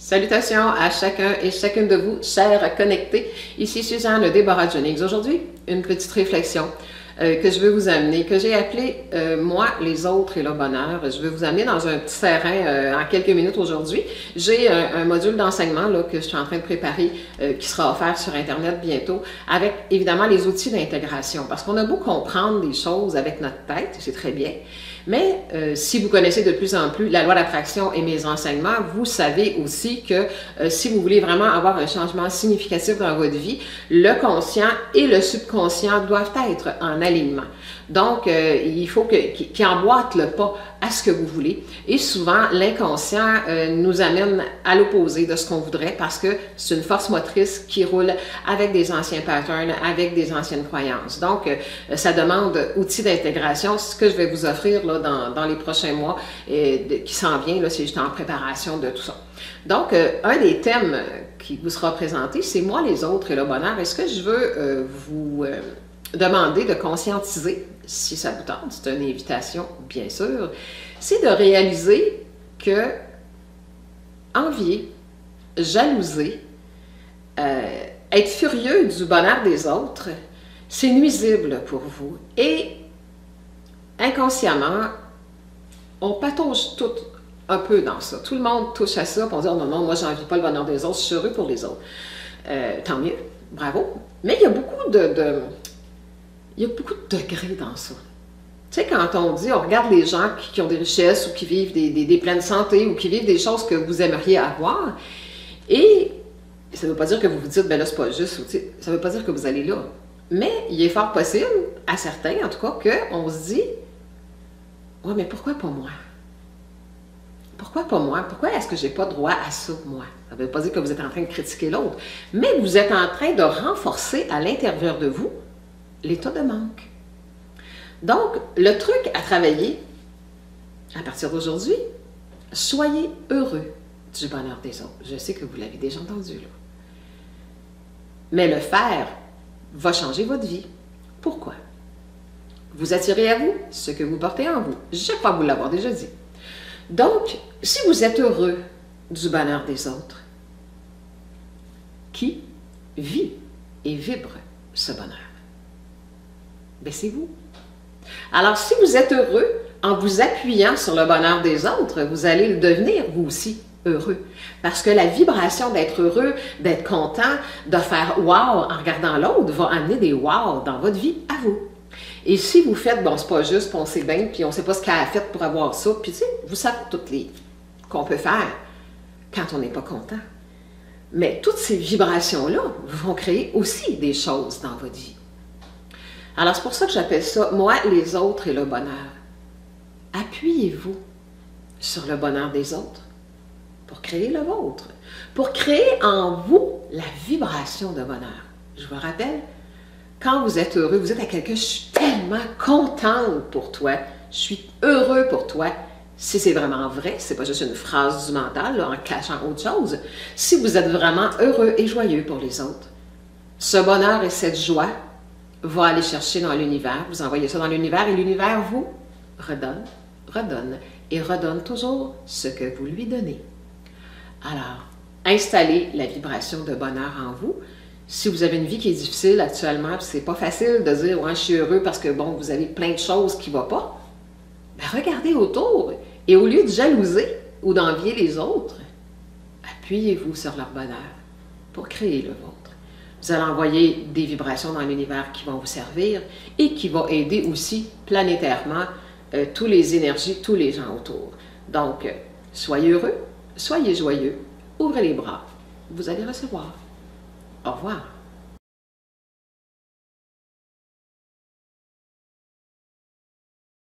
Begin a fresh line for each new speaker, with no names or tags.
Salutations à chacun et chacune de vous, chers connectés. Ici Suzanne Déborah Jennings. Aujourd'hui, une petite réflexion que je veux vous amener, que j'ai appelée Moi, les autres et le bonheur. Je vais vous amener dans un petit terrain en quelques minutes aujourd'hui. J'ai un module d'enseignement que je suis en train de préparer qui sera offert sur Internet bientôt avec évidemment les outils d'intégration. Parce qu'on a beau comprendre des choses avec notre tête, c'est très bien. Mais si vous connaissez de plus en plus la loi d'attraction et mes enseignements, vous savez aussi que si vous voulez vraiment avoir un changement significatif dans votre vie, le conscient et le subconscient doivent être en alignement. Donc, il faut qu'ils emboîtent le pas à ce que vous voulez. Et souvent, l'inconscient nous amène à l'opposé de ce qu'on voudrait parce que c'est une force motrice qui roule avec des anciens patterns, avec des anciennes croyances. Donc, ça demande outils d'intégration. Ce que je vais vous offrir là, dans les prochains mois qui s'en vient, c'est juste en préparation de tout ça. Donc, un des thèmes qui vous sera présenté, c'est moi, les autres et le bonheur. Est-ce que je veux vous demander de conscientiser, si ça vous tente, c'est une invitation bien sûr, c'est de réaliser que envier, jalouser, être furieux du bonheur des autres, c'est nuisible pour vous. Et inconsciemment, on patauge tout un peu dans ça. Tout le monde touche à ça, pour dire non, non, moi j'envie pas le bonheur des autres, je suis heureux pour les autres. Tant mieux, bravo. Mais il y a beaucoup il y a beaucoup de degrés dans ça. Tu sais, quand on dit, on regarde les gens qui ont des richesses ou qui vivent des pleines santé ou qui vivent des choses que vous aimeriez avoir, et ça ne veut pas dire que vous vous dites, ben là, c'est pas juste, ça ne veut pas dire que vous allez là. Mais il est fort possible, à certains en tout cas, qu'on se dit, ouais, mais pourquoi pas moi? Pourquoi pas moi? Pourquoi est-ce que j'ai pas droit à ça, moi? Ça ne veut pas dire que vous êtes en train de critiquer l'autre, mais vous êtes en train de renforcer à l'intérieur de vous l'état de manque. Donc, le truc à travailler, à partir d'aujourd'hui, soyez heureux du bonheur des autres. Je sais que vous l'avez déjà entendu, là. Mais le faire va changer votre vie. Pourquoi? Vous attirez à vous ce que vous portez en vous. Je crois vous l'avoir déjà dit. Donc, si vous êtes heureux du bonheur des autres, qui vit et vibre ce bonheur? Ben, c'est vous. Alors, si vous êtes heureux, en vous appuyant sur le bonheur des autres, vous allez le devenir, vous aussi, heureux. Parce que la vibration d'être heureux, d'être content, de faire « wow » en regardant l'autre, va amener des « wow » dans votre vie à vous. Et si vous faites « bon, c'est pas juste, puis on sait bien, puis on sait pas ce qu'elle a fait pour avoir ça », puis tu sais, vous savez toutes les qu'on peut faire quand on n'est pas content. Mais toutes ces vibrations-là vont créer aussi des choses dans votre vie. Alors, c'est pour ça que j'appelle ça « Moi, les autres et le bonheur ». Appuyez-vous sur le bonheur des autres pour créer le vôtre, pour créer en vous la vibration de bonheur. Je vous rappelle, quand vous êtes heureux, vous êtes à quelqu'un « Je suis tellement contente pour toi, je suis heureux pour toi ». Si c'est vraiment vrai, c'est pas juste une phrase du mental là, en cachant autre chose. Si vous êtes vraiment heureux et joyeux pour les autres, ce bonheur et cette joie va aller chercher dans l'univers, vous envoyez ça dans l'univers et l'univers vous redonne, redonne et redonne toujours ce que vous lui donnez. Alors, installez la vibration de bonheur en vous. Si vous avez une vie qui est difficile actuellement, c'est pas facile de dire ouais, je suis heureux parce que bon, vous avez plein de choses qui ne vont pas, ben, regardez autour et au lieu de jalouser ou d'envier les autres, appuyez-vous sur leur bonheur pour créer le vôtre. Vous allez envoyer des vibrations dans l'univers qui vont vous servir et qui vont aider aussi planétairement toutes les énergies, tous les gens autour. Donc, soyez heureux, soyez joyeux, ouvrez les bras, vous allez recevoir. Au revoir.